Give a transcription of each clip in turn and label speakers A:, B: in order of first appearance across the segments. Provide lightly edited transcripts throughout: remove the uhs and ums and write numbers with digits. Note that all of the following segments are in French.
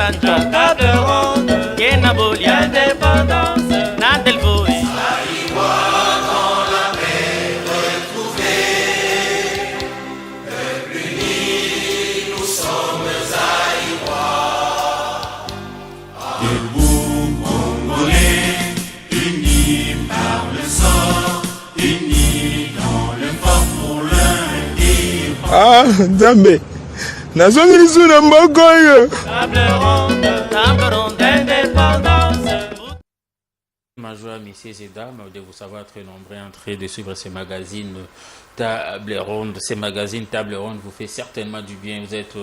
A: Banda, table ronde, Kenaboli, indépendance, Nandelvoe.
B: Ah, Nzambe, nazongi lisu na mboko oyo.
A: Table ronde, indépendance.
C: Ma joie, messieurs et dames, de vous savoir très nombreux en train de suivre ces magazines Table Ronde. Ces magazines Table Ronde vous fait certainement du bien. Vous êtes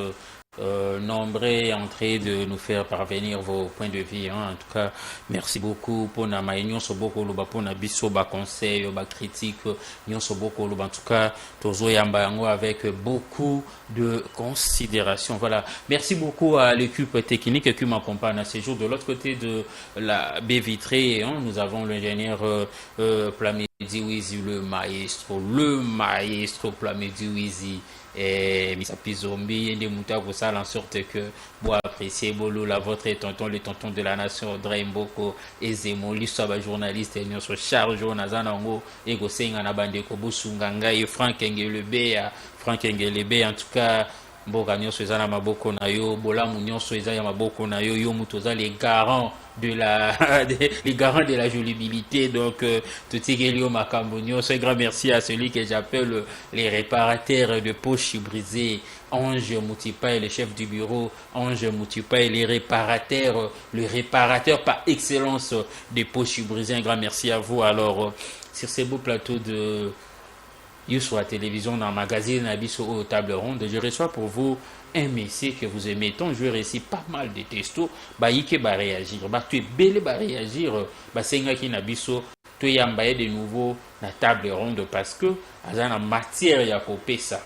C: nombreux en train de nous faire parvenir vos points de vue. Hein. En tout cas, merci beaucoup pour na maïnion soboko loba pour na biso ba conseil, ba critique, nyon soboko loba. En tout cas, tozo yamba yango avec beaucoup de considération. Voilà. Merci beaucoup à l'équipe technique qui m'accompagne à ces jours. De l'autre côté de la baie vitrée, hein, nous avons l'ingénieur Plamedi Wizi, le maestro Plamedi Wizi. Et Misapi Zombi et des moutons pour ça en sorte que vous appréciez Bolo, la votre tonton, le tonton de la nation, Draimboko et Zemo, l'histoire journaliste et nous charge Nazanango et Gosenga Nabandeko Busunganga et Frank Engelebe, en tout cas. Mboka nyonso eza na maboko na yo, bolamu nyonso eza ya maboko na yo, yo mutoza les garants de la jolibilité. Donc tout elio makambo nyonso. Un grand merci à celui que j'appelle les réparateurs de poches brisées, Ange Moutipa, le chef du bureau, Ange Moutipa, les réparateurs, le réparateur par excellence des poches brisées. Un grand merci à vous. Alors sur ces beaux plateaux de sur la télévision, dans le magazine, au table ronde, je reçois pour vous un message que vous aimez tant. Je reçois pas mal de textos. Yike va réagir. Tu es belle va réagir. Senga qui nabiso. Tu es ambaye de nouveau la table ronde parce que azana matière ya kopé ça.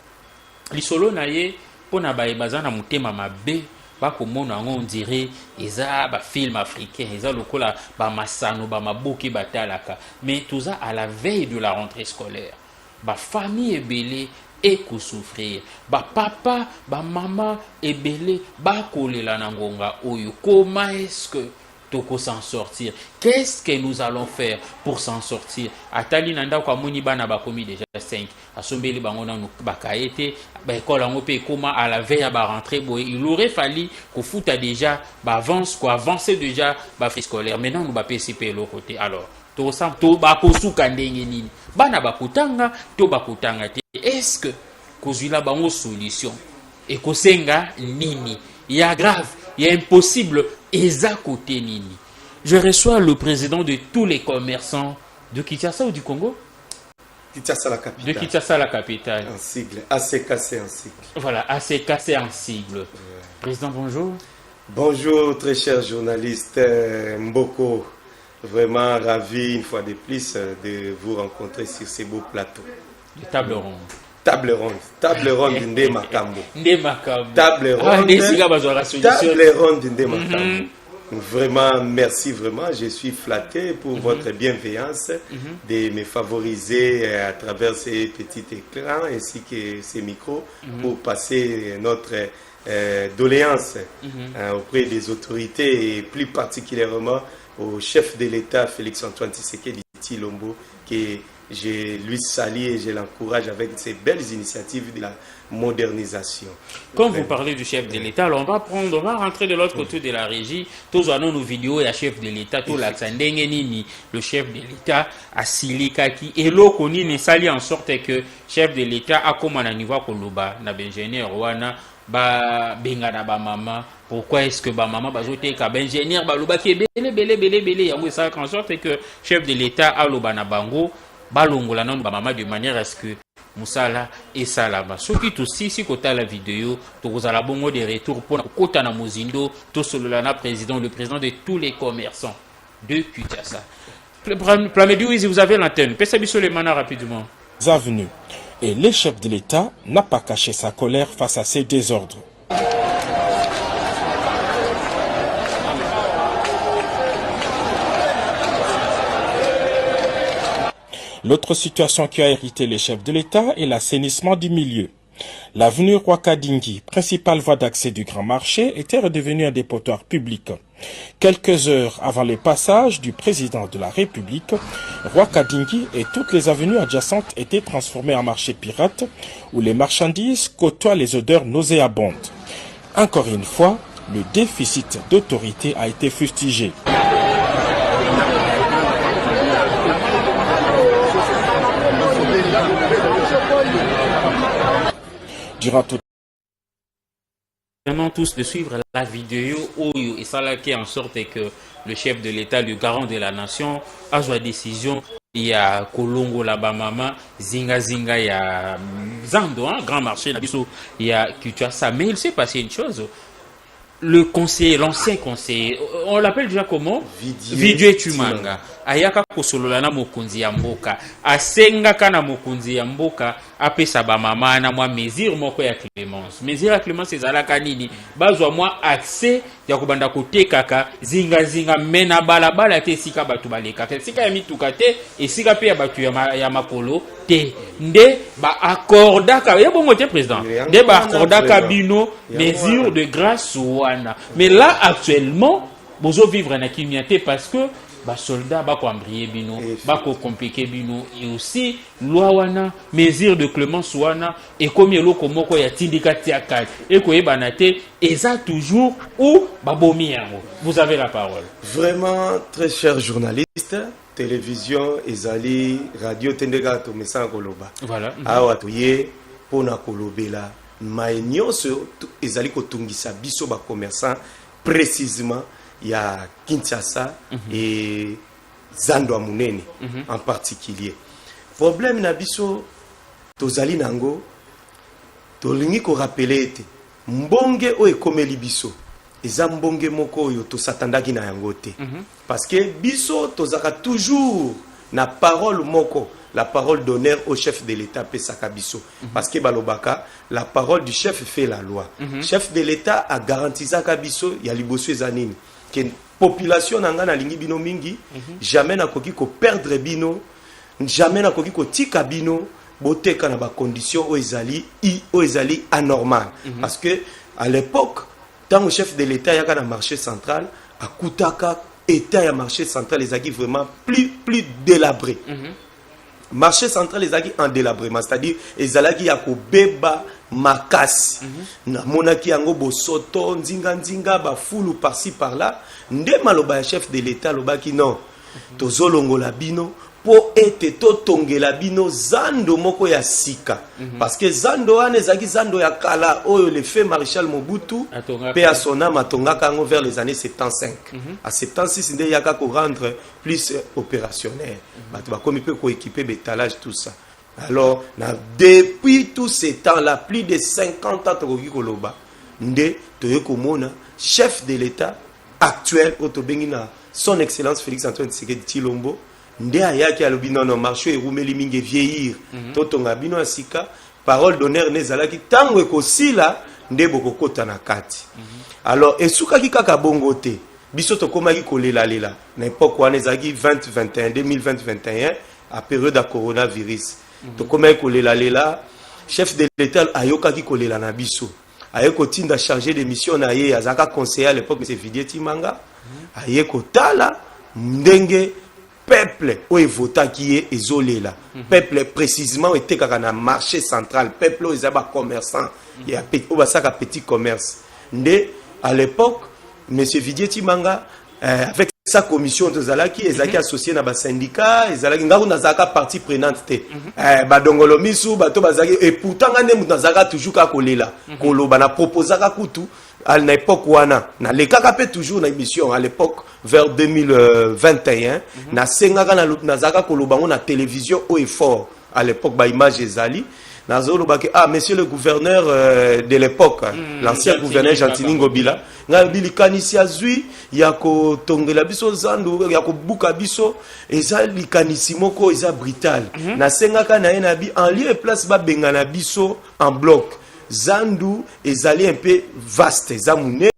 C: Lisolo na ye pona baye bazana mutema mabe. Bakomona on dirait eza ba film africain, eza lokola ba masano ba maboki batalaka. Mais tout ça à la veille de la rentrée scolaire. Ba famille ebele et souffrir. Ba papa, ba maman ebele ba kolela na ngonga oyo. Comment est-ce que toko s'en sortir? Qu'est-ce que nous allons faire pour s'en sortir? Atali nanda kwa moni bana ba komi déjà 5. Asombeli bango na bakaete ba école ngo pe comment à la veille à ba rentrer boy. Il aurait fallu qu'on foute déjà ba avance quoi avancer déjà ba frais scolaire. Maintenant nous ba PCP l'autre côté. Alors to sam to ba kosuka ndenge nini? Bana bakutanga to bakutanga te. Est-ce que kozula bango solution et kosenga nini? Il y a grave, il y a impossible eza côté nini? Je reçois le président de tous les commerçants de Kinshasa ou du Congo?
D: Kinshasa la capitale.
C: De Kinshasa la capitale.
D: Un sigle, ACKC en sigle.
C: Voilà, ACKC en sigle. Président, bonjour.
D: Bonjour très cher journaliste Mboko. Vraiment ravi une fois de plus de vous rencontrer sur ces beaux plateaux.
C: De table ronde.
D: Table ronde Nde Makambo.
C: Nde Makambo.
D: Table ronde Nde Makambo. Vraiment, merci vraiment. Je suis flatté pour votre bienveillance de me favoriser à travers ces petits écrans ainsi que ces micros pour passer notre doléance auprès des autorités et plus particulièrement au chef de l'État, Félix-Antoine Tshisekedi Tshilombo, que je lui salue et je l'encourage avec ces belles initiatives de la modernisation.
C: Quand vous parlez du chef de l'État, alors on va rentrer de l'autre côté de la régie. Tous avons nos vidéos et le chef de l'État, tout l'accendéngenini, le chef de l'État a silikaki et l'okoni ne sali en sorte que chef de l'État a comme un niveau koloba na ingénieur wana ba benga na ba mama. Pourquoi est-ce que ba maman ba joté ka ba ingénieur ba loba ki belé yango ça en sorte que chef de l'État a loba na bango ba longola non ba maman de manière à ce que musala et salama. Ce qui aussi si kota la vidéo to kozala bongo de retour pour kota na mozindo to sololana président le président de tous les commerçants de Kinshasa. Plamedi Wizi, vous avez l'antenne. Pesa biso le mana rapidement.
B: Avenue. Et le chef de l'État n'a pas caché sa colère face à ces désordres. L'autre situation qui a hérité les chefs de l'État est l'assainissement du milieu. L'avenue Rwakadingi, principale voie d'accès du Grand Marché, était redevenue un dépotoir public. Quelques heures avant le passage du président de la République, Rwakadingi et toutes les avenues adjacentes étaient transformées en marché pirate où les marchandises côtoient les odeurs nauséabondes. Encore une fois, le déficit d'autorité a été fustigé. Durant tout
C: vraiment tous de suivre la vidéo Oyo et ça là qui est en sorte que le chef de l'État, le garant de la nation, a joué décision. Il y a Kolongo là-bas, Mama, Zinga Zinga, il y a Zando, hein, Grand Marché, il y a Kutuasa. Mais il s'est passé une chose. Le conseiller, l'ancien conseiller, on l'appelle déjà comment? Vidieu Tumanga. Ayaka kosolola na mokonzi ya mboka. Asenga kana mokonzi ya mboka. Apesa ba mama na mwa mesure moko ya clémence. Mesure ya clémence ezalaka nini? Bazwa mwa accès ya kobanda kotekaka zinga zinga mena balabala te sika batu balekaka. Sika ya mituka te esika pe ya batu ya makolo te. Nde ba accordaka ya bongo te président. Nde ba accordaka bino mesure de grâce wana. Mais là actuellement bozo vivre na kimia te parce que ba soldats ba ko embrier bino ba ko compliquer bino et aussi loi wana mesure de clémence wana et comme eloko moko ya tindika tiaka et ko yebana te eza toujours ou ba bomi yango. Vous avez la parole.
D: Vraiment très chers journalistes, télévision ezali radio tendeka to mesa koloba.
C: Voilà.
D: Awa toye pona kolobela maenyoso ezali ko tungisa biso ba commerçant précisément il y a Kinshasa et Zando Amunene en particulier. Problème na biso tozali nango tolingi ko rappeler ete mbonge o ekomeli biso eza mbonge moko oyo tosatandaki na yango te parce que biso tozaka toujours na parole moko, la parole d'honneur au chef de l'État pesaka biso parce que balobaka la parole du chef fait la loi. Chef de l'État a garantisaka biso ya liboso ezanini que population nanga na lingi bino mingi jamais na koki ko perdre bino, jamais na koki ko tika bino boteka na ba condition o ezali anormal parce que à l'époque tant le chef de l'État yaka na marché central akutaka état ya marché central ezaki vraiment plus délabré. Marché central ezaki en délabrement, c'est-à-dire ezalaki ya ko beba makasi na monaki yango bosoto nzinga nzinga ba fulu par-ci par-là nde maloba ya chef de l'État lobaki non tozolongola bino po ete totongela bino zando moko ya sika parce que zando wana ezaki zando ya kala oyo le fait maréchal Mobutu pe a son âme atongaka yango vers les années 75 à 76 nde yaka ko rendre plus opérationnel bato bakomi pe ko équiper bétalage tout ça. Alors, depuis tous ces temps-là, plus de 50 ans, Nde Toyokomona, chef de l'État actuel, son Excellence Félix Antoine Tshisekedi Tshilombo, Nde Ayaki alobi non marché et roumeli mingi vieillir, Totonga bino asika, parole d'honneur nezalaki, tango ekosila, Nde bokokota na kati. Alors, esuka ki kaka bongo te, biso tokomaki kolela lela, n'importe quoi nezaki 2021, 2020-2021, à période de coronavirus. Donc comme lela chef de l'État ayoka ki kolela na biso ayeko tinda chargé de mission na ye azaka conseiller à l'époque monsieur Vidieu Tumanga ayeko tala ndenge peuple o evota ki ye ezolela peuple précisément était kaka na marché central peuple o ezaba commerçant ya petit o basaka petit commerce nde à l'époque monsieur Vidieu Tumanga avec sa commission de Zalaki, ezaki associé na ba syndicat, ezalaki ngaku nazaka partie prenante te. Ba dongolo misu bato bazaki et pourtant ngane mutazaka toujours ka kolela. Koloba na proposaka kutu à l'époque wana na lekaka pe toujours na émission à l'époque vers 2021 na sengaka na nazaka koloba na télévision au effort à l'époque ba image ezali. Ah, monsieur le gouverneur de l'époque, l'ancien gouverneur Gentili Ngobila, Ngabili Kanisia Zui, Yako Tongela Biso Zando, Yako Buka Biso, Eza Likanissimoko, Eza Brital. Na Sengaka na Enabi, en lieu et place ba Bengana Biso en bloc. Zandu, Ezali un peu vaste, Zamunene,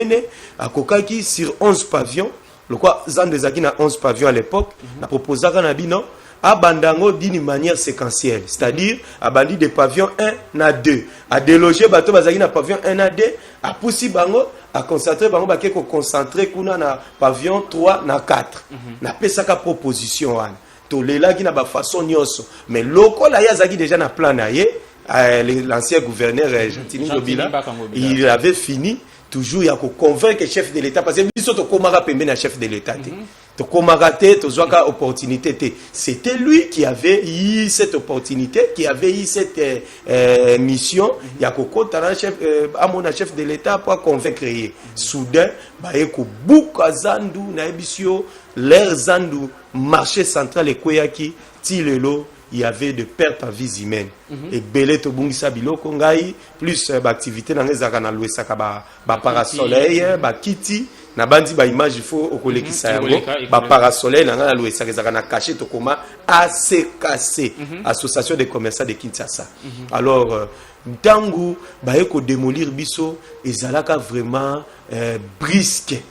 D: Akokaki sur 11 pavillons. Le quoi, Zandu Ezaki na 11 pavillons à l'époque, na proposaka na Bino. abandango d'une manière séquentielle, c'est-à-dire abandi de pavillon 1 à 2, a déloger bato bazaki na pavillon 1 à 2, a poussi bango a concentrer bango ba ko concentrer kuna na pavillon 3 na 4. Na pesaka proposition wana. To lela ki na ba façon nyonso, mais lokola ya zaki déjà na plan na ye, l'ancien gouverneur Gentini Ngobila, il avait fini toujours à convaincre le chef de l'État parce que biso to komara pembe na chef de l'État to komara te to zwaka opportunité te. C'était lui qui avait eu cette opportunité, qui avait eu cette mission ya kokota na chef amona chef de l'État pour convaincre ye. Soudain ba eko buka zandu na ebisio l'air zandu marché central ekoyaki ti lelo il y avait de pertes en vie humaine. Et belé to bungisa biloko ngai plus activité dans les arana louesaka ba parasoleil ba kiti na bandi ba image il faut okolekisa yango ba parasoleil na ngana louesaka zakana caché to koma ACKC, Association des commerçants de Kinshasa. Alors ntangu ba eko démolir biso ezalaka vraiment brisque.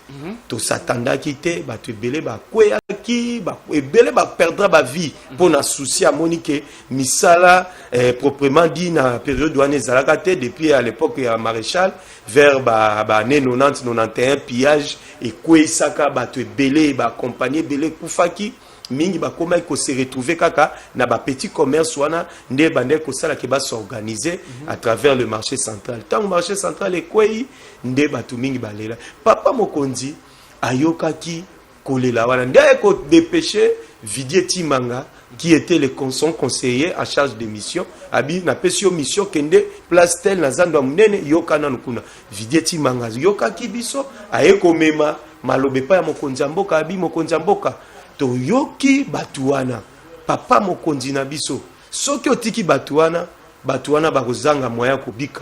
D: To s'attendait quitter ba te belé ba kweyaki ba ebele ba perdra ba vie pour na souci à Monique misala proprement dit na période douane ezalaka te depuis à l'époque ya maréchal vers ba année 90 91 pillage et kweyisaka ba te belé ba compagnie belé kufaki mingi ba koma ko se retrouver kaka na ba petit commerce wana nde bande ko sala ke ba s'organiser à travers le marché central. Tant le marché central est kwei nde ba tu mingi balela papa mokonzi ayokaki kolela wana nde ko dépêcher Vidier Timanga qui était son conseiller à charge de mission abi na pesio mission kende place tel na zando munene yokana nukuna Vidier Timanga yokaki biso ayeko mema malobe pa ya mokonzi mboka abi mokonzi mboka to yoki batuana papa mokonzi na biso soki otiki batuana bakozanga moya kobika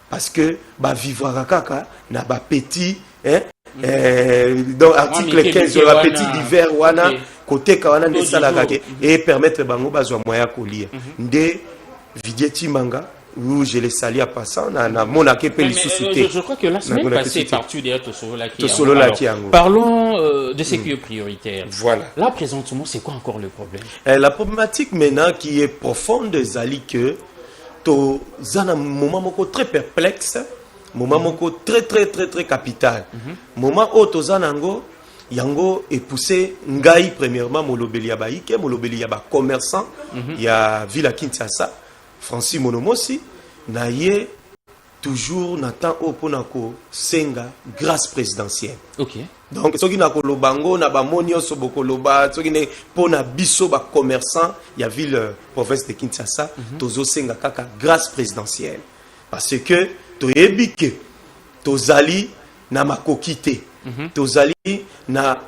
D: parce que ba vivre kaka na ba petit donc article 15 la petit hiver wana côté kawana de salaka et permettre bango bazwa moya kolia nde Vidier Timanga où je les salue à passant na mona ke pe lisusuté.
C: Je crois que la semaine passée partout derrière Tosolo Laki. Parlons de ce qui est prioritaire.
D: Voilà.
C: Là présentement, c'est quoi encore le problème?
D: La problématique maintenant qui est profonde zali que to zana moment moko très perplexe, moment moko très capital. Moment où to zanango yango est poussé ngai premièrement molobeli ya baike, molobeli ya ba commerçant, ya Villa Kinshasa. Francis Monomosi na ye toujours n'attend au ponako senga grâce présidentielle.
C: OK.
D: Donc ce qui na kolobango na ba monio sobokoloba ce qui ne pona biso ba commerçant ya ville province de Kinshasa tozo senga kaka grâce présidentielle parce que toyebike tozali na makokité tozali na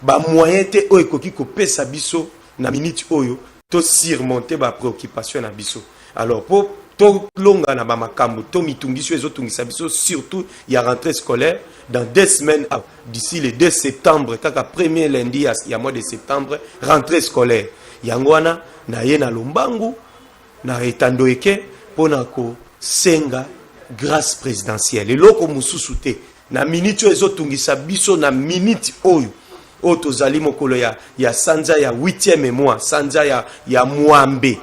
D: ba moyen te o ekoki ko pesa biso na minute oyo to surmonter ba préoccupation na biso. Alors pour to longa na ba makambo to mitungiso ezotungisa biso surtout il y a rentrée scolaire dans 2 semaines d'ici le 2 septembre kaka premier lundi il y a mois de septembre rentrée scolaire yangwana na ye na lombangu na etandoeke pona ko senga grâce présidentielle eloko mususu te na minute ezotungisa biso na minute oyo otozali mokolo ya sanza ya 8e mois sanza ya Mwambe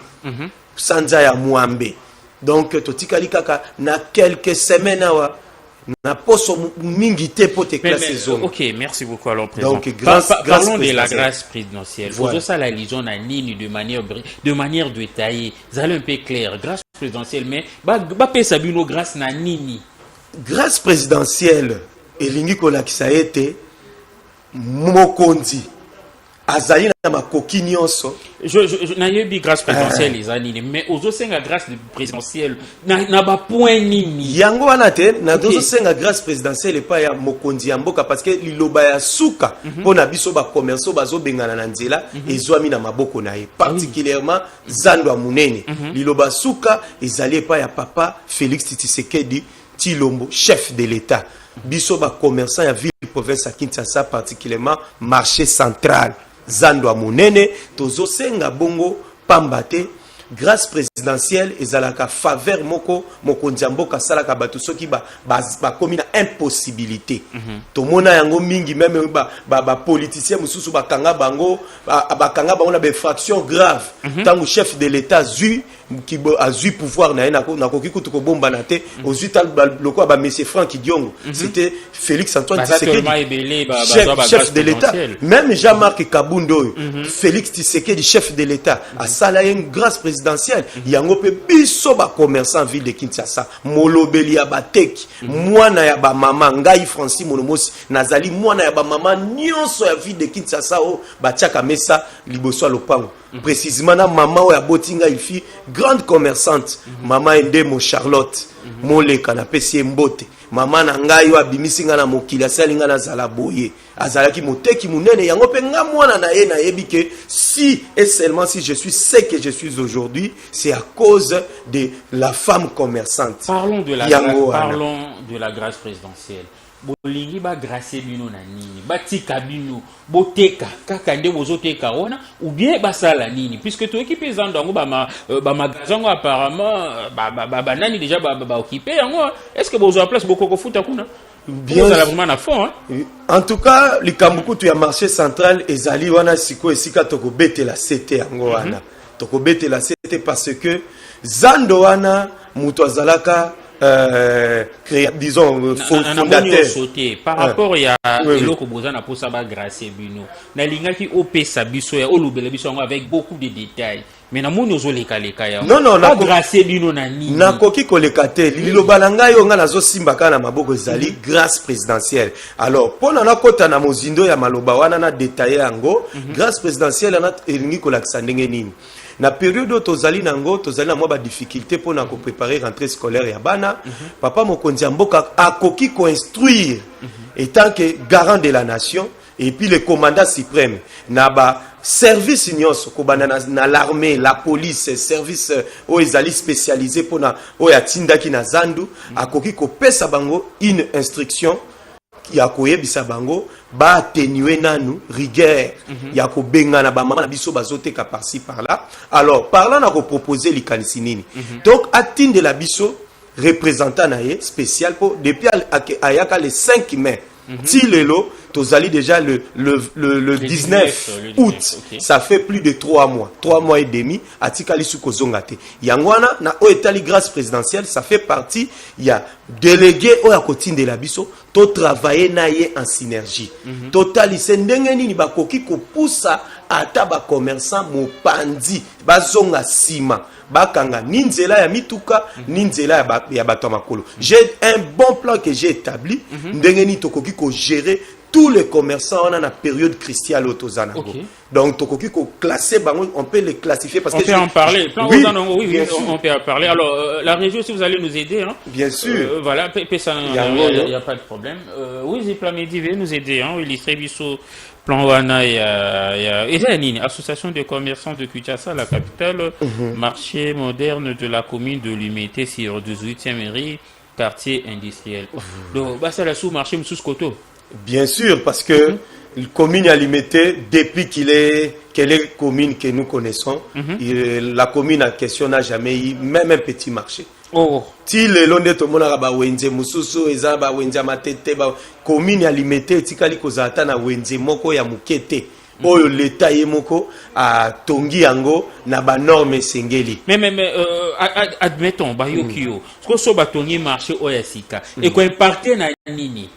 D: sanza ya Mwambe donc totikali kaka na quelques semaines awa na poso mingi te pour te classer zone.
C: OK, merci beaucoup alors président. Donc parlons de la grâce présidentielle. Voilà. Ça la liaison na nini de manière détaillée. Ça un peu clair, grâce présidentielle mais ba pesa bino grâce na nini.
D: Grâce présidentielle elingi kolakisa ete mokonzi azali na makoki nyonso
C: je na yebi grâce présidentielle les années mais ozo senga grâce présidentielle na ba point nini
D: yango wana te na dozo senga grâce présidentielle pa ya mokonzi ya mboka parce que liloba ya suka pona biso ba commerçant bazo bengana na nzela ezwami na maboko na ye particulièrement zando munene liloba suka ezali pa ya papa Félix Tshisekedi Tshilombo chef de l'État biso ba commerçant ya ville province à Kinshasa particulièrement marché central zando munene tozo senga bongo pambate grâce présidentielle présidentielle ezalaka faveur moko mokonzi mboka salaka bato soki ba komi na impossibilité tomona yango mingi même ba politicien mususu bakanga bango na ba infraction grave tango chef de l'état qui a eu pouvoir na koki kutu ko bomba na te aux loko ba monsieur Franck Diongo c'était Félix Antoine Tshisekedi chef de l'état même Jean-Marc Kabundo Félix Tshisekedi chef de l'état a sala une grâce présidentielle yango pe biso ba commerçant ville de Kinshasa molobeli ya bateki mwana ya ba mama ngai Francis Monomosi nazali mwana ya ba mama nyonso ya ville de Kinshasa o batiaka mesa liboso lopango précisément na maman o ya botinga il fit grande commerçante maman Endemo Charlotte moleka na pesi mbote maman na ngai o abimisinga na mokili asalinga na zala boye azalaki moteki munene yango pe nga mwana na ye na yebike si et seulement si je suis ce que je suis aujourd'hui c'est à cause de la femme commerçante.
C: Parlons de la grâce présidentielle. Bolingi ba grâce bino na nini batika bino boteka kaka nde bozoteka ona ou bien basala nini puisque to équipe zando yango ba magasin apparemment ba nani déjà ba occupé yango est-ce que bozo place boko futa kuna bien ça vraiment na fond
D: en tout cas likambukutu ya marché central ezali wana siko esika toko betela CT yango wana toko betela CT parce que zando wana muto azalaka disons fondateur
C: par rapport ya eloko bozana pour ça ba grâce bino na lingaki opesa biso ya olubela biso avec beaucoup de détails mais na moni ozoleka leka ya
D: non
C: na grâce bino na nini
D: na koki koleka te liloba na ngai yo nga nazo simba kana maboko ezali grâce présidentielle alors pona na kota na mozindo ya maloba wana na détailler yango grâce présidentielle na elingi kolakisa ndenge nini na période tozali nango tozali na mwa ba difficulté pour na ko préparer rentrée scolaire ya bana papa mokonzi mboka akoki ko instruire étant que garant de la nation et puis le commandant suprême na ba service nyonso ko bana na l'armée la police service o ezali spécialisé pour na o ya tindaki na zandu akoki ko pesa bango une instruction ya koyebisa bango ba atténuer nanu rigueur ya ko benga na ba mama na biso bazoteka par-ci par-là alors parlant na ko proposer likanisi nini donc atteindre la biso représentant naie spécial pour depuis ayaka le 5 mai Tilelo tozali déjà le 19 août okay. Ça fait plus de 3 mois et demi atikali suko zongate yangwana na o etali grâce présidentielle ça fait partie il y a délégué o ya kotinde la biso to travailler naie en synergie totali sendenge nini bakoki ko poussa ata ba commerçant mopandi bazonga sima bakanga ninzela ya mituka ninzela ya bato makolo j'ai un bon plan que j'ai établi ndenge ni tokoki ko gérer tous les commerçants on a la période christiale autozanango donc tokoki ko classer bango on peut les classifier parce
C: on
D: que
C: peut en parler
D: oui,
C: on peut en parler alors la région si vous allez nous aider hein
D: bien sûr
C: voilà il y a pas de problème oui Ziplamedi veut nous aider hein illustrer biso plan wana ya association de commerçants de Kinshasa la capitale marché moderne de la commune de Limité sur 18e rue quartier industriel donc bah ça la sous-marché Msous Koto.
D: Bien sûr, parce que la commune a limité depuis quelle est commune que nous connaissons. La commune en question n'a jamais eu même un petit marché. Si le long de tout le monde a wenze mususu eza ba wenze matete ba commune a limité tikali kozata na wenze moko ya mukete. Oyo l'État yemoko a tongi yango na ba norme sengeli.
C: Mais admettons ba yokio. Ce que so ba tongi marché oyasika et ko impacter na nini?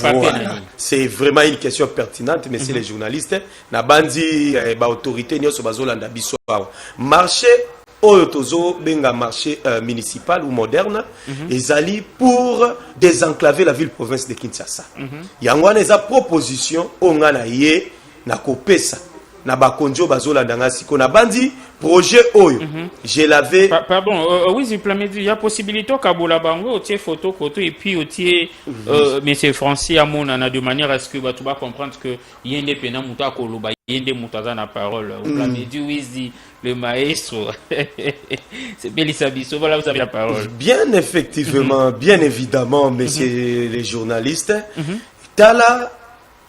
D: Voilà. C'est vraiment une question pertinente, messieurs les journalistes. Na bandi ba autorité nyoso bazolanda biso marché oyo tozo benga marché municipal ou moderne ezali pour désenclaver la ville province de Kinshasa. Yango na proposition onga na ye na kopesa na bakonjo bazolanda ngasi ko na bandi projet oyo je l'avais
C: pardon oui Ziplamedi il y a possibilité kabola bango tie photo et puis otie monsieur Francis amona na de manière à ce que tu vas comprendre que yende pena muta koloba yende mutaza na parole Ziplamedi oui le maestro c'est Belisa Bisso voilà vous avez la parole
D: bien effectivement bien évidemment messieurs les journalistes tala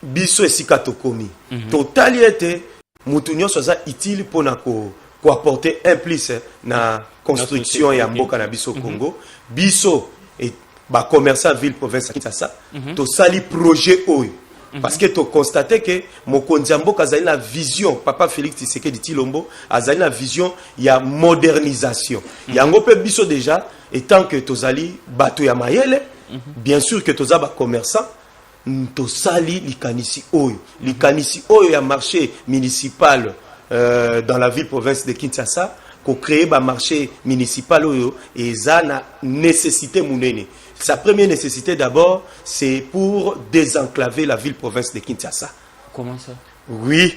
D: biso esika tokomi totali ete mutu nyonso aza utile mpona ko apporter un plus na construction ya mboka na biso Congo biso et ba commerçant ville province ya Kinshasa to sali projet oyo parce que tu constates que mokonzi mboka azali na vision papa Félix Tshisekedi Tshilombo azali na vision ya modernisation yango pe biso déjà étant que tozali bato ya mayele bien sûr que toza ba commerçant to sali likanisi oyo ya marché municipal dans la ville province de Kinshasa ko créer ba marché municipal oyo et ça na nécessité munene. Sa première nécessité d'abord c'est pour désenclaver la ville province de Kinshasa.
C: Comment ça?
D: Oui,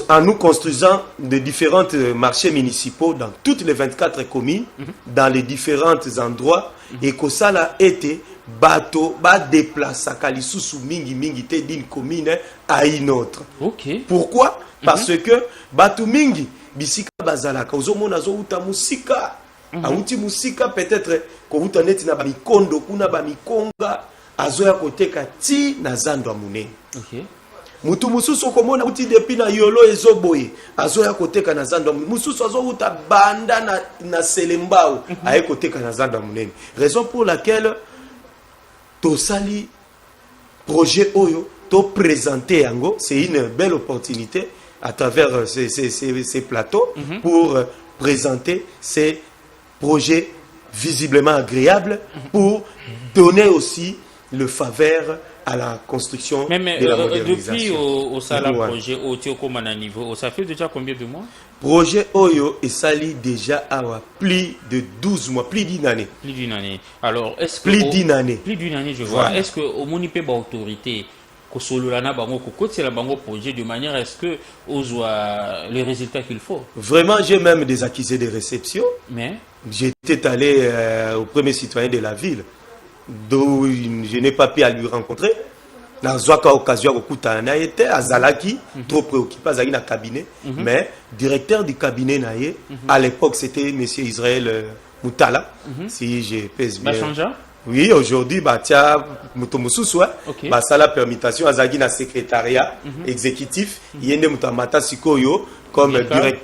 D: en nous construisant de différents marchés municipaux dans toutes les 24 communes, dans les différents endroits, et que ça a été bateau, déplacer Kalisusu mingi te d'une commune à une autre.
C: Ok.
D: Pourquoi? Parce que bateau mingi bisika bazalaka ozomona zo uta musika auti musika peut-être ko uta neti na bamikondo kuna bamikonga azoya koteka ti na zando munene.
C: Ok.
D: Mutu mususu komona uti depuis na yolo ezoboye azoya koteka na zando mususu azo uta banda na selembao aye koteka na zando munene. Raison pour laquelle to sali projet oyo to présenter yango, c'est une belle opportunité à travers ces plateaux pour présenter ces projets visiblement agréables pour donner aussi le faveur à la construction de la modernisation.
C: Depuis au Sala projet au Tiokomana niveau, ça fait déjà combien de mois?
D: Projet Oyo est sali déjà à plus de 12 mois, plus d'une année.
C: Plus d'une année. Alors, est-ce que...
D: Plus d'une année.
C: Plus d'une année, je vois. Est-ce qu'au Monipe autorité, projet de manière à ce que on soit les résultats qu'il faut? Vraiment,
D: j'ai même des accusés de réception.
C: Mais
D: j'étais allé au premier citoyen de la ville, d'où je n'ai pas pu lui rencontrer. Dans une occasion, il était à Zalaki, trop préoccupé, à na cabinet, mais directeur du cabinet, à l'époque, c'était M. Israël Moutala, si je pèse bien. Oui, aujourd'hui, ça a la permutation à Zagi na secrétariat exécutif, il y a Moutamata Sikoyo comme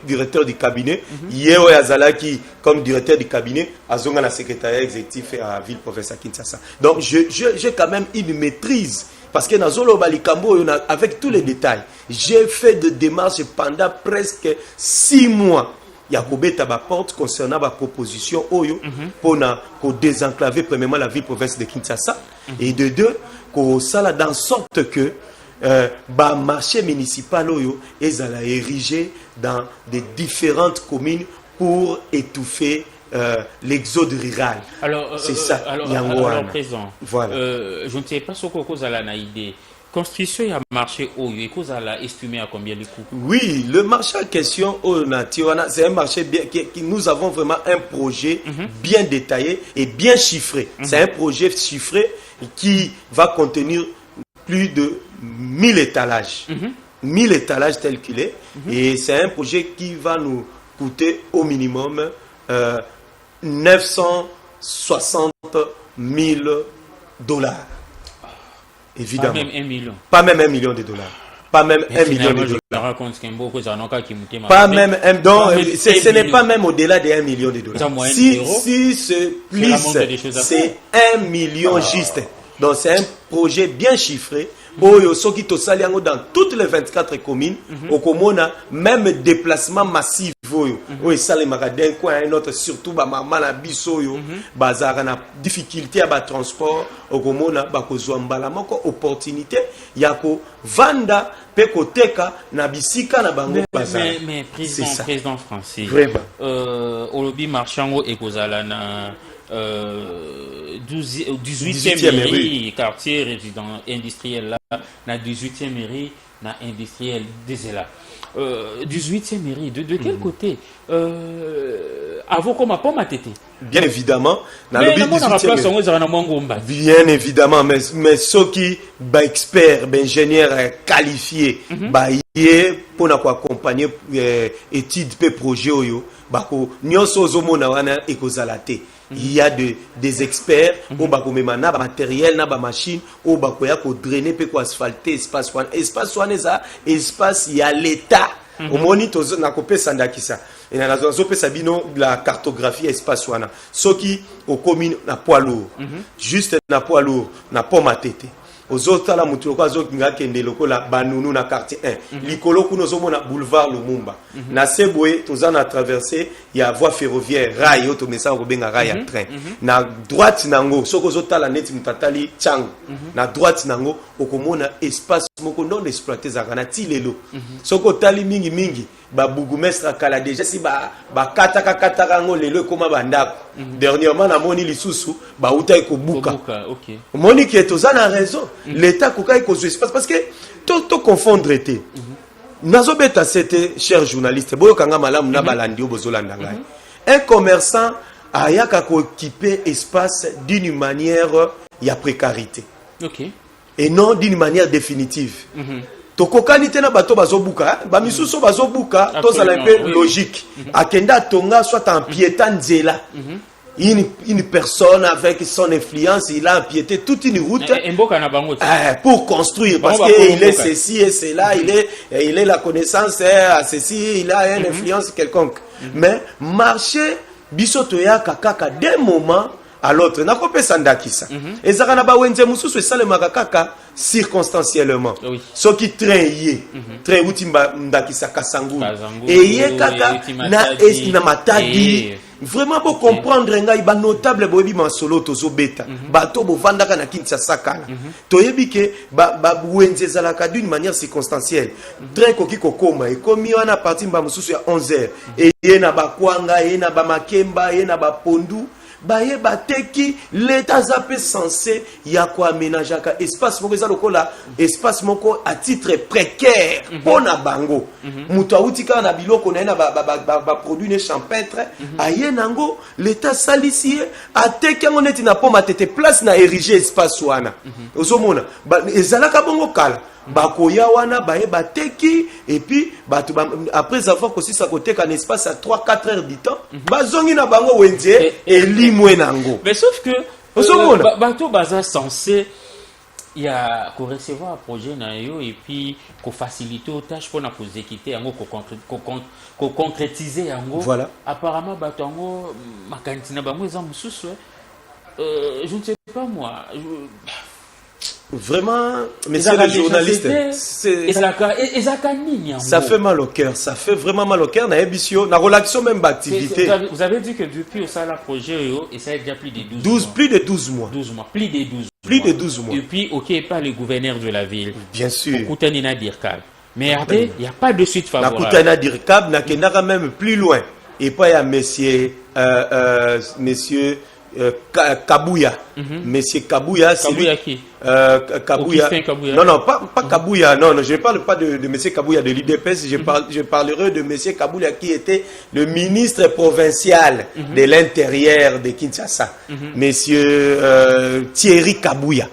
D: directeur du cabinet, il y a Zalaki comme directeur du cabinet, à Zonga na secrétariat exécutif à ville province à Kinshasa. Donc, j'ai quand même une maîtrise. Parce que dans Zolo Balikambo, avec tous les détails, j'ai fait des démarches pendant presque 6 mois. Il y a une porte concernant la proposition Oyo pour désenclaver premièrement la ville province de Kinshasa et de deux, qu'on s'ala dans sorte que le marché municipal Oyo est érigé dans des différentes communes pour étouffer l'exode rural.
C: Alors,
D: c'est ça.
C: Alors, président,
D: voilà.
C: Je ne sais pas ce que vous avez idée. Construction et marché où vous avez estimé à combien le coût?
D: Oui, le marché en question c'est un marché bien qui nous avons vraiment un projet bien détaillé et bien chiffré. C'est un projet chiffré qui va contenir plus de 1000 étalages. 1000 étalages tels qu'il est. Et c'est un projet qui va nous coûter au minimum 960 000 $. Évidemment.
C: Pas même 1 million.
D: Pas même 1 million de $. Pas même 1 million de $. Pas même ce n'est pas même au-delà de 1 million de $. Si ce plus, c'est 1 million juste. Donc c'est un projet bien chiffré. Dans toutes les 24 communes, au Komona, même déplacement massif. Oui, ça les magadins, quoi, un autre, surtout, maman la bisoyo, bazar, na difficulté à transport, au Komona, bakozouambala, moko opportunité, yako vanda, pekoteka, na bisika, na bango bazar.
C: Mais président français,
D: vraiment.
C: Au lobby marchand, et kozala na 18e mairie, quartier résident industriel là, na 18e mairie, na industriel désela. 18e mairie, de quel côté avant comme à pomme à tété?
D: Bien évidemment,
C: bien
D: évidemment, mais ceux qui sont experts, ingénieurs qualifiés, pour accompagner études et projets, il y a des experts au matériel, na machine, au drainer, pour asphalter espace il y a l'État. Au moniteur, na kopé sandakisa. et na zo pe sabino la cartographie espace wana soki au commune na poids lourd juste na poids lourd na poma tete ozota la mutu ko azokinga kende lokola banunu na quartier 1 likolo kuno zomona boulevard Lumumba na seboye tozana traverser ya voie ferroviaire rail auto mesa ko benga rail ya train na droite nango soko zota la neti mutatali chango na droite nango okomona espace moko non exploité za kana tilelo soko tali mingi ba bourgmestre kala déjà si ba kataka ngo lelo koma bandako dernièrement na moni lisusu ba uta ko buka
C: OK
D: moni qui est tozana raison l'état kokai ko espace parce que to confondre été nazo beta c'était cher journaliste boyo kanga malamu na balandi obozolanda ngai un commerçant ayaka ko équiper espace d'une manière ya précarité
C: OK
D: et non d'une manière définitive tokokani tena bato bazobuka ba misuso bazobuka tozala un peu logique akenda tonga soit en piétant nzela une personne avec son influence il a empiété toute une route pour construire parce que il est ceci et cela il est la connaissance à ceci il a une influence quelconque mais marché bisoto ya kaka des moments à l'autre na kopé sandakisa ezaka na ba wenze mususu esalemaka kaka circonstanciellement ce qui traîne train utimba ndakisa kasangu et ye kaka na matadi vraiment pour comprendre ngai ba notable boyebi masolo tozo beta bato bovandaka na Kinshasa kala toyebi ke ba wenze zalaka d'une manière circonstancielle train koki kokoma et komi wana parti mba mususu ya 11h et ye na ba kwanga ye na ba makemba ye na ba pondu baye bateki l'état zape censé ya ko aménageaka espace moko lokola espace moko à titre précaire pona bango muto autika na biloko na ba produit ne champêtre aye nango l'état salisier ateki ngo neti na poma tete place na ériger espace wana ozomona ezalaka bongo kala bakoya wana baye bateki et puis après avoir aussi sa côté qu'un espace à 3-4 heures du temps bazongi na bango wenze et limwe nango
C: mais sauf que bato baza censé il y a qu'on recevoir un projet na yo et puis qu'on faciliter aux tâches pour na exécuter yango ko concrétiser yango
D: voilà
C: apparemment bato yango makantina bango eza mususu je ne sais pas moi
D: vraiment, messieurs les journalistes, ça fait mal au cœur, ça fait vraiment mal au cœur. Na ébisio, na relation même d'activité.
C: Vous avez dit que depuis ça la projet et ça a déjà plus de 12 mois.
D: Plus de 12 mois.
C: 12 mois, plus de 12 mois.
D: Plus de 12 mois.
C: Et puis, ok, pas le gouverneur de la ville.
D: Bien sûr.
C: Koutanina Dirkab. Mais après, il n'y a pas de suite favorable.
D: Na Koutanina Dirkab, na kendaka même plus loin. Et pas il y a messieurs Kabouya. Monsieur Kabouya, c'est lui.
C: Qui
D: Kabouya. Non, non, pas Kabouya. Non, non, je ne parle pas de monsieur Kabouya de l'IDPS. Je parlerai de monsieur Kabouya qui était le ministre provincial de l'intérieur de Kinshasa. Monsieur Thierry Kabouya.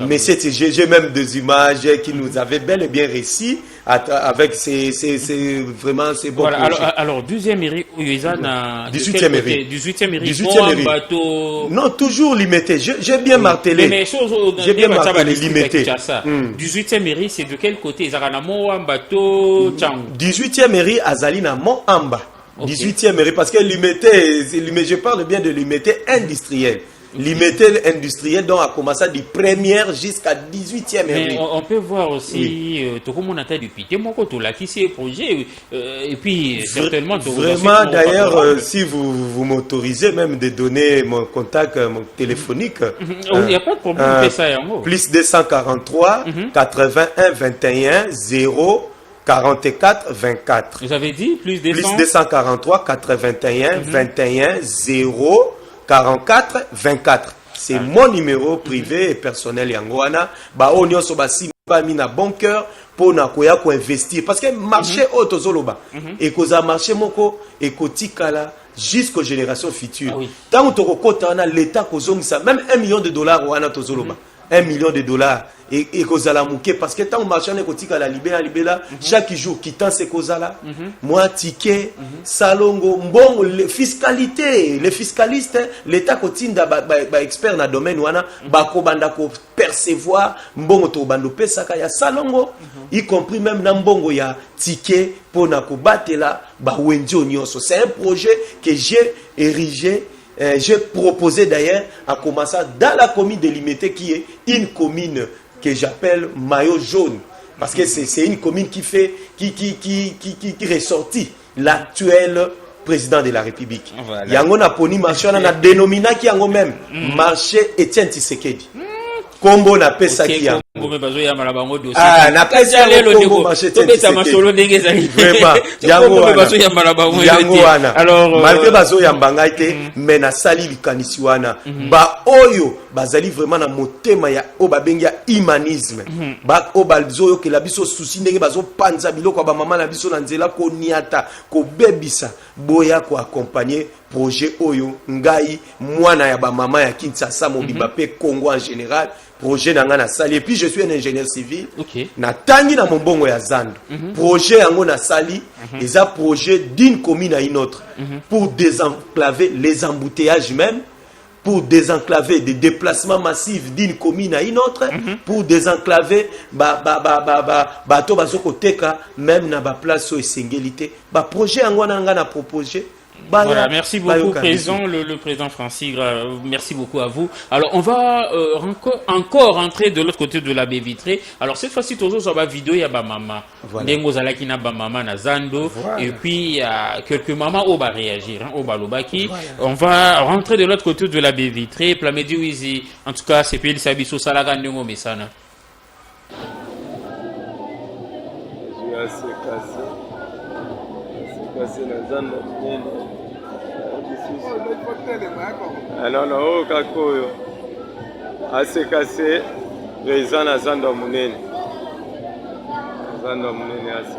D: Mais j'ai même des images qui nous avaient bel et bien réussi avec vraiment ces bons
C: voilà,
D: projets.
C: Alors, 12e mairie,
D: 18e mairie.
C: 18e mairie.
D: 18e mairie. Non, toujours limité. J'ai bien martelé.
C: Mais
D: j'ai bien martelé limité.
C: 18e mairie, c'est de quel côté?
D: 18e mairie, Azalina Mont-Amba. 18e mairie, parce que limité, je parle bien de limité industriel. Limité industriel, donc a commencé du première jusqu'à 18e mairie.
C: On peut voir aussi, tout le monde a depuis mon côté, là, qui c'est projet, et puis certainement.
D: Vraiment, d'ailleurs, si vous m'autorisez même de donner mon contact mon téléphonique.
C: Il n'y a pas de problème, ça,
D: plus 243 81 21 0 44 24.
C: Vous avez dit plus
D: 243 81 21 0 44 24. C'est mon numéro privé et personnel yangoana. Ba onyo so ba simba mina bon cœur pour na koya ko investir parce que marché auto zoloba et koza marché moko et kotikala jusqu'aux générations futures. Tant que tu kota na l'état kozongisa même $1 million wana to zoloba. $1 million et kozala mouké parce que tant marchand est kotika la libéla chaque jour quittant ces causes-là moi ticket salongo mbongo les fiscalité les fiscalistes l'état kotinda ba expert na domaine wana bako banda ko percevoir mbongo to bando pesaka ya salongo y compris même na mbongo ya ticket pour na ko batela ba wenjo nyonso. C'est un projet que j'ai érigé. J'ai proposé d'ailleurs à commencer dans la commune délimitée qui est une commune que j'appelle maillot jaune. Parce que c'est une commune qui ressortit l'actuel président de la République. Il y a un poni marché, on a dénominé qui a même marché Etienne Tshisekedi. Combo na pesa qui a. Ah, na pesa combo marché Etienne Tshisekedi. Vraiment. Yango wana. Alors malgré bazo yambanga ite mais na sali likanisi wana ba oyo bazali vraiment na motema ya obabengi ya humanisme. Ba obalzo yo ke la biso souci ndenge bazo panza biloko ba mama na biso na nzela ko niata ko bebisa boya ko accompagner projet oyo ngai mwana ya ba mama ya Kinshasa mobimba pe Congo en général projet nanga na sali et puis je suis un ingénieur civil na tangi na mombongo ya Zando projet yango na sali eza projet d'une commune à une autre pour désenclaver les embouteillages même pour désenclaver des déplacements massifs d'une commune à une autre pour désenclaver bato bazokoteka même na ba place o singélité ba projet yango nanga na proposé.
C: Voilà, merci beaucoup, président, le président Francis. Merci beaucoup à vous. Alors, on va encore rentrer de l'autre côté de la baie vitrée. Alors, cette fois-ci, toujours sur la vidéo, il y a ma maman. Et puis, il y a quelques mamans qui vont réagir. On va rentrer de l'autre côté de la baie vitrée. En tout cas, c'est P.L. Sabiso Salaga Nengo Mesana.
E: Non, oh, Kakoyo. Assez cassé, paysan à Zando Mounene. Zando Mounene, assez.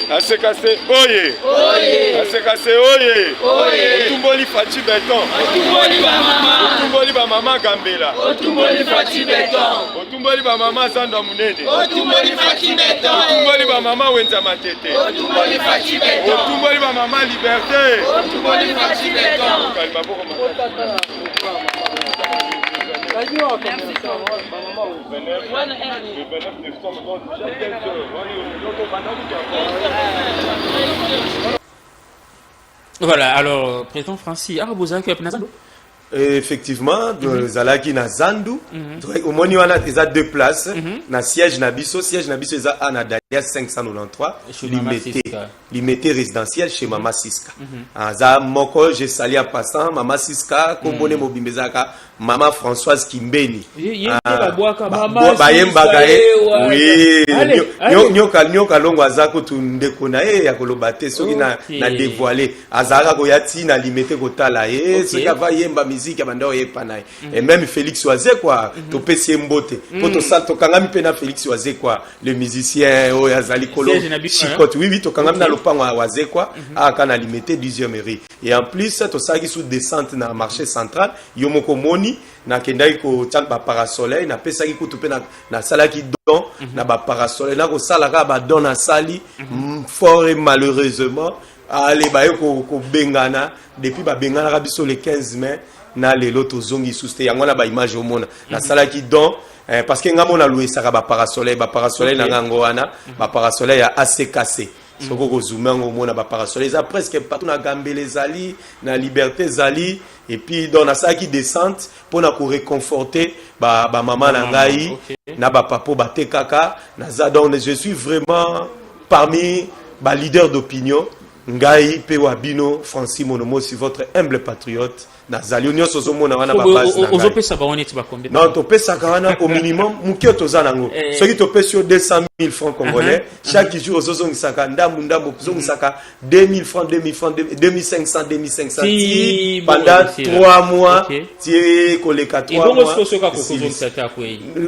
E: Assez cassé, oye! Assez cassé, oye! Otumboli Fati Béton! Otumboli ba maman Gambela!
A: Otumboli Fati Béton!
E: Otumboli ba maman Zando Mounene!
A: Otumboli Fati Béton!
E: Otumboli ba maman Wenza Matete!
A: Otumboli Fati Béton!
E: Otumboli ba maman Liberté!
A: Otumboli Fati Béton!
C: Voilà, alors, président Francis,
D: effectivement, Zalaki na Zandu, au moni wana eza deux places, na siège nabiso eza Anadalia 593, limité résidentiel chez Mama Siska. Za moko je sali en passant Mama Siska, kombone mobimbezaka Mama Françoise Kimbeni. Nyoka longo azako tundeko na ye ya kolobate soki na dévoiler azaka koyati na limité kotala ye soki ava yemba musique banda oyepana et même Félix Oazé quoi to pesi mbote poto ça to kangami pena Félix Oazé quoi le musicien o yazali kolo chicote oui to kangami na lopango Oazé quoi a kana limité 10e mairie et en plus to ça qui sous descente na marché central yomoko moni na kendai ko tchak ba parasoleil na pesa ki kutu pe na sala ki don na ba parasoleil na ko sala ka ba don na sali fort et malheureusement allez ba ko bengana depuis ba bengana ka biso le 15 mai na lelo to zongi souste yango na ba image au mona na sala ki don parce que ngamo na louer saka ba parasoleil na ngango wana ba parasoleil ya assez cassé soko ko zoomer au mona ba parasoleil ça presque partout na Gambele zali na Liberté zali et puis dans ça qui descente pour na ko réconforter ba maman na ngai na ba papo ba tekaka na za donc je suis vraiment parmi ba leaders d'opinion ngai pe wabino Francis Monomo si votre humble patriote na zali onyo sozo mona wana ba base na
C: ozo pesa ba oneti ba combien
D: non to pesa kana au minimum mukio to za nango soki to pesa 200,000 francs congolais chaque jour ozo ngisaka ndambo ngisaka 2,000 francs 2500 pendant 3 mois ti koleka 3 mois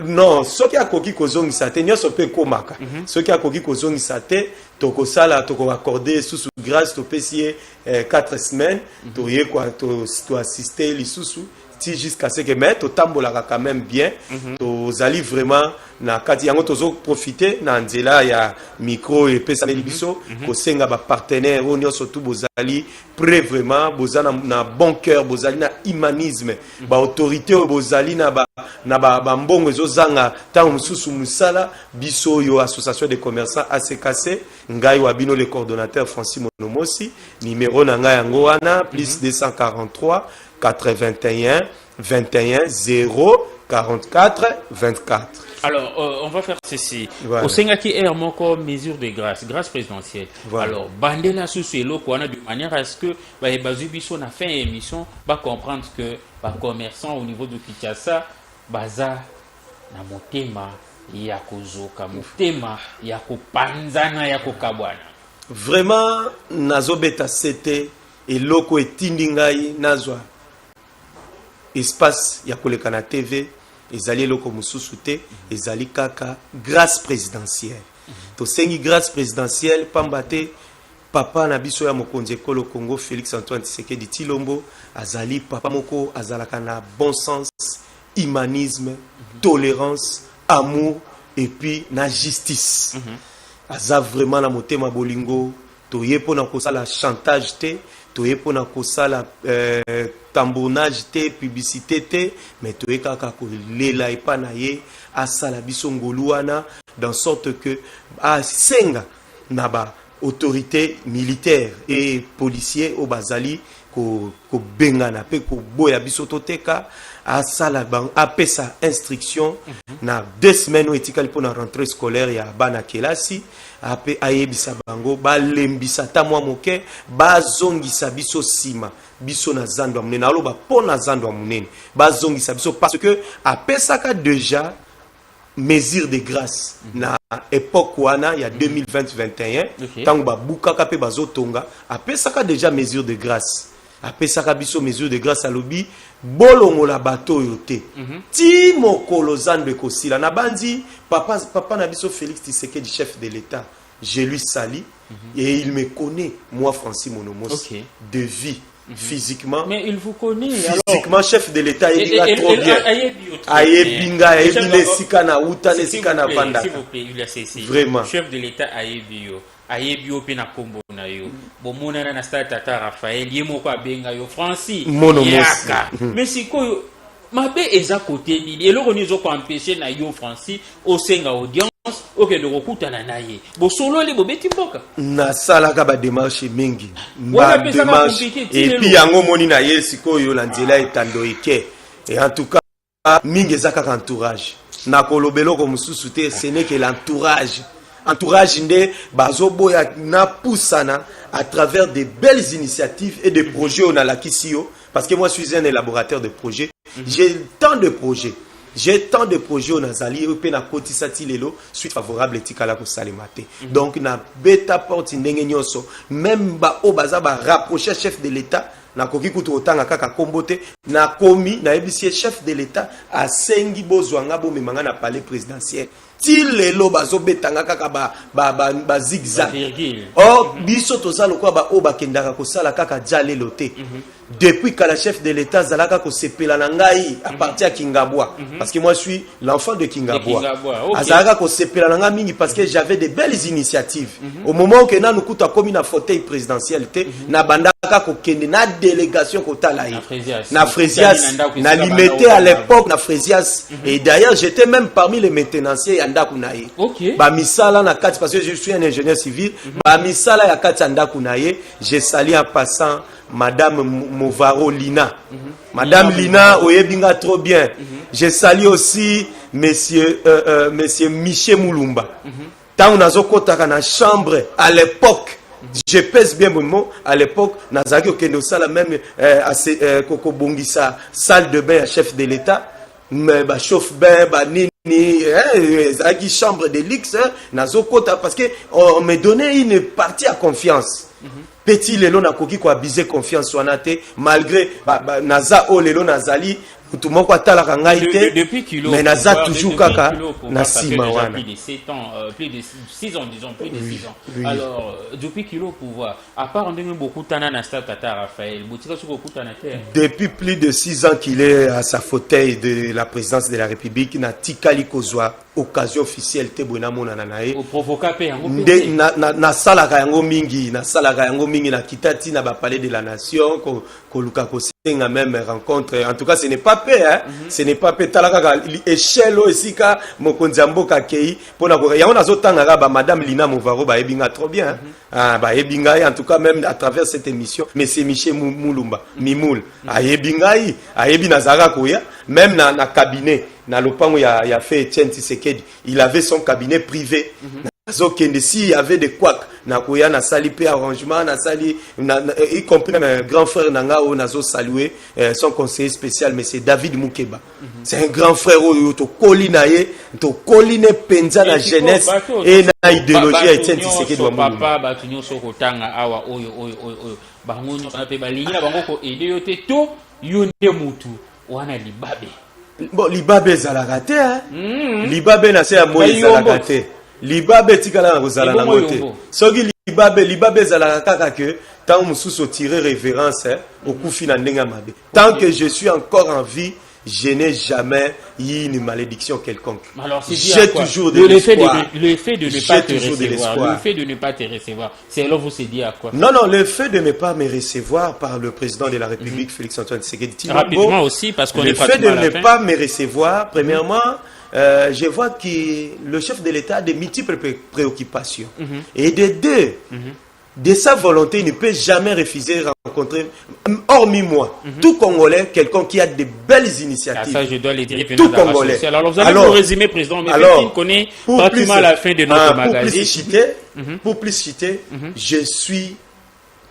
D: non soki akoki kozongisa te nyoso pe komaka soki akoki kozongisa te toko sala toko accorder sous grâce to pesier 4 semaines to ye quoi to assister les sous jusqu'à ce que mais to tambola quand même bien to zali vraiment na kati yango tozo profiter na nzela ya micro et pesa biso ko senga ba partenaire onyo surtout bozali prêt vraiment bozana na bon cœur bozali na humanisme ba autorité bozali na ba mbongo ezozanga tant mususu musala biso yo association de commerçants ACKC ngai wabino le coordonnateur Francis Monomosi numéro na ngai yango wana plus 243 81 21 0 44 24.
C: Alors, on va faire ceci.
D: Voilà.
C: Au Sengaki est encore mesure de grâce présidentielle.
D: Voilà.
C: Alors, Bandela Soussuelo, de manière à ce que Bazubiso a fait une émission, va comprendre que les commerçants au niveau de Kinshasa, Baza, na motema, yakozoka, motema, yakopanzana, yakokabwana.
D: Vraiment, nazobeta sete et loko etindingai nazwa. Espace ya koleka na TV ezali loko mususu te ezali kaka grâce présidentielle to sengi grâce présidentielle pambate papa na biso ya mokonzi ekolo Congo Félix Antoine Tshisekedi Tshilombo azali papa moko azalaka na bon sens humanisme tolérance amour et puis na justice aza vraiment na motema bolingo toye pona kosala chantage te toye pona kosala tambonnage te publicité te mais toye kaka kolela epa na ye asala biso ngolu wana dans sorte que asenga na ba autorité militaire et policier au bazali ko bengana pe ko boya biso toteka asala bang apesa instruction na 2 semaines etikali pona rentrée scolaire ya bana kelasi ape ayebisa bango balembisa ta mwa moke bazongisa biso sima biso na zando munene aloba pona zando munene bazongisa biso parce que apesaka déjà mesure de grâce na époque wana ya 2020-21 tango babukaka pe bazotonga apesaka déjà mesure de grâce apesaka biso mesure de grâce alobi bolongola bato yote ti mokolo zando ekosila na bandi papa na biso Félix Tshisekedi chef de l'État je lui salue et il me connaît moi Francis Monomosi de vie physiquement
C: mais il vous connaît
D: physiquement alors, chef de l'État il va trop bien ayebinga ayebile sika na uta ne sika na vanda
C: s'il vous plaît il a ceci
D: vraiment
C: chef de l'État ayebio ayebio pe na kombo na yo bomona na stade tata Raphaël yemoko abenga yo Francis
D: Monomosi
C: mais sikoyo mabe eza côté nini eloko nizo ko empêcher na yo Francis osenga audience ok le rekutana na ye bo solo le bobeti mboka
D: na sala ka ba démarche mingi ba démarche et puis yango moni na ye sikoyo la nzela etando eke et en tout cas mingi ezaka entourage na kolobelo ko mususu te ce n'est que l'entourage nde bazoboya na poussana à travers de belles initiatives et des projets on a la kisio parce que moi je suis un élaborateur de projets j'ai tant de projets on a zali pe na kotisa tilelo suite favorable etikala ko salemate donc na beta porte ndenge nyoso même ba obaza ba rapprocher chef de l'État na koki kutu otanga kaka kombote na komi na ebisi chef de l'état a sengi bozwanga bo memanga na palais présidentiel ti lelo bazobetanga kaka ba zigzag or biso tozalo kwa ba o bakendaka kosala kaka jale lote depuis que la chef de l'état zalaka ko sepela na ngai à partir à Kingabwa parce que moi je suis l'enfant de Kingabwa azalaka ko sepela na nga mingi parce que j'avais de belles initiatives au moment que na nukuta komi na fauteuil présidentiel te na bandaka ko kende na délégation ko talaï na Frésias na limité à l'époque na Frésias et d'ailleurs j'étais même parmi les maintenanciers yanda kunaye ba misala na kati parce que je suis un ingénieur civil ba misala ya kati yanda kunaye j'ai sali en passant Madame Movaro Lina. Madame Lina, oyebinga trop bien. Je salue aussi Monsieur Michel Moulumba. Tant on a zokotaka na chambre à l'époque, je pèse bien mon mot, à l'époque, Nazaki Okendo Sala même Koko Bongisa, salle de bain à chef de l'État, ba chauffe-bain, ba nini, Zaki chambre de luxe, Nazokota, parce que on me donnait une partie à confiance. Petit lelo na koki ko abuser confiance wanate malgré naza o lelo nazali tout moko atala ngai te mais naza toujours kaka na sima wana
C: plus de 7 ans plus de 6 ans disons plus de 6 ans alors depuis qu'il est au pouvoir à part on donne beaucoup tana na stade Tata Raphaël botika soko kutana terre
D: depuis plus de 6 ans qu'il est à sa fauteuil de la présidence de la République na tikali kozwa occasion officielle te bona mona nae
C: au provoquer pe yango
D: na salaka yango mingi na kitati na ba palais de la nation ko luka ko senga même rencontre en tout cas ce n'est pas paix hein ce n'est pas paix talaka échelle esika mokonzi mboka kei pona ko yango nazotanga ba madame Lina Movaro ba ebinga trop bien ba ebinga en tout cas même à travers cette émission mais c'est Michel Moulumba Mimoul ebinga ayebi nazaka koya même na cabinet na lopango ya fait Etienne Tshisekedi il avait son cabinet privé s'il y avait des couacs na koya na sali pe arrangement na sali y compris un grand frère nanga o nazo saluer son conseiller spécial monsieur David Moukeba c'est un grand frère o to kolinaye to koline penza na jeunesse et na idéologie Etienne Tshisekedi wa
C: papa ba tunyo soko tanga awa oyo bango nyo pe ba ligne bango ko aider yo te to yonde mutu wana libabe
D: bon libabe zalaka te libabe na se ya moyi zalaka te libabe tikala na kozala na ngote soki libabe zalaka kaka que tant mususu tirer révérence au kufi na ndenga mabe tant que je suis encore en vie je n'ai jamais eu une malédiction quelconque. J'ai toujours de l'espoir.
C: Le fait de ne pas te recevoir, le fait de ne pas te recevoir, c'est alors vous se dit à quoi?
D: Non, le fait de ne pas me recevoir par le président de la République, Félix-Antoine Tshisekedi.
C: Rapidement aussi, parce qu'on est
D: pratiquement à la fin. Le fait de ne pas me recevoir, premièrement, je vois que le chef de l'État a de multiples préoccupations. Et de sa volonté, il ne peut jamais refuser de rencontrer, hormis moi, tout Congolais, quelqu'un qui a de belles initiatives.
C: Ça, je dois les dire.
D: Tout Congolais.
C: Alors, vous allez vous résumer, Président, mais qui connaît pratiquement la fin de notre magazine.
D: Pour plus citer, je suis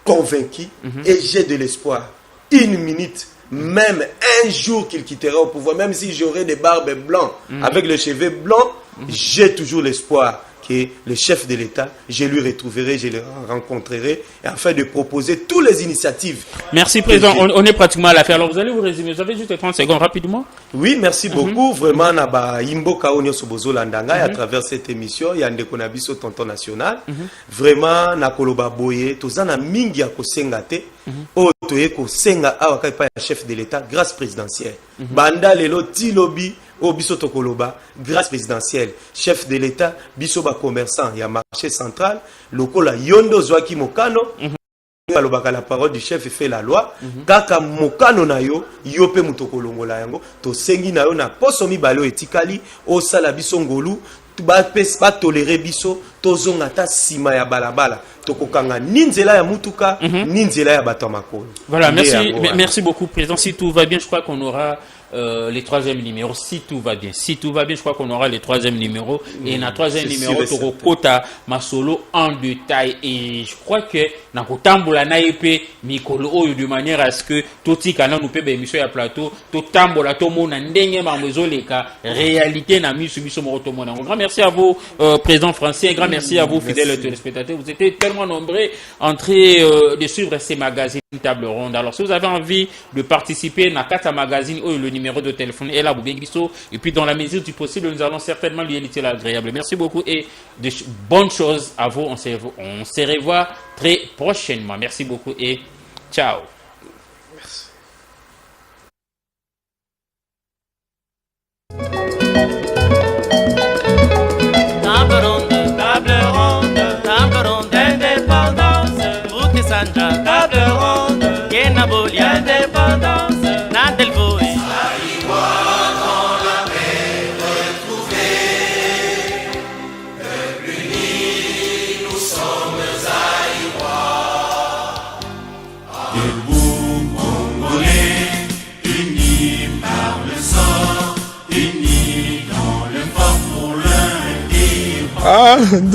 D: convaincu et j'ai de l'espoir. Une minute, même un jour qu'il quittera au pouvoir, même si j'aurai des barbes blancs, avec les cheveux blancs, j'ai toujours l'espoir que le chef de l'État, je lui retrouverai, je le rencontrerai, afin de proposer toutes les initiatives.
C: Merci, Président. On est pratiquement à la fin. Alors, vous allez vous résumer. Vous avez juste 30 secondes, rapidement.
D: Oui, merci beaucoup. Vraiment, Naba Imboka Onyo Sobozo Landanga, à travers cette émission, il y a un déconabiso tonton national. Vraiment, Nakoloba Boye, Tozana Mingi à Kosengate, Otoye Kosenga Awakaipa, chef de l'État, grâce présidentielle. Banda Lelo Tilobi, au biso tokoloba grâce présidentielle chef de l'État biso ba commerçant ya marché central lokola yondo zwaki mokano balobaka la parole du chef fait la loi kaka mokano na yo pe mutokolongola yango to sengi na yo na poso mibalo etikali o sala biso ngolu ba tolérer biso tozonga ta sima ya balabala tokokanga ninzela ya mutuka ninzela ya bato makolo.
C: Voilà, merci beaucoup, Président. Si tout va bien, je crois qu'on aura les troisième numéros, si tout va bien. Si tout va bien, je crois qu'on aura les troisième numéros. Et dans troisième numéro, Torokota, Masolo en détail. Et je crois que dans le tambola naïpe, Mikolo, de manière à ce que tout ce qu'on nous peut émission à plateau, tout tambola, tout le monde, n'endengue mamezo les cas, réalité n'a mis sur tout le monde. Un grand merci à vous, président français. Un grand merci à vous, fidèles téléspectateurs. Vous étiez tellement nombreux en train de suivre ces magazines table ronde. Alors, si vous avez envie de participer à Kata Magazine ou le numéro de téléphone est là, vous bien et puis dans la mesure du possible, nous allons certainement lui éviter l'agréable. Merci beaucoup et de bonnes choses à vous. On se revoit très prochainement. Merci beaucoup et ciao. Merci.
F: Table ronde d'indépendance, Bouti Sanja, table ronde, Kenaboli, indépendance, Nadel Voé.
E: Ah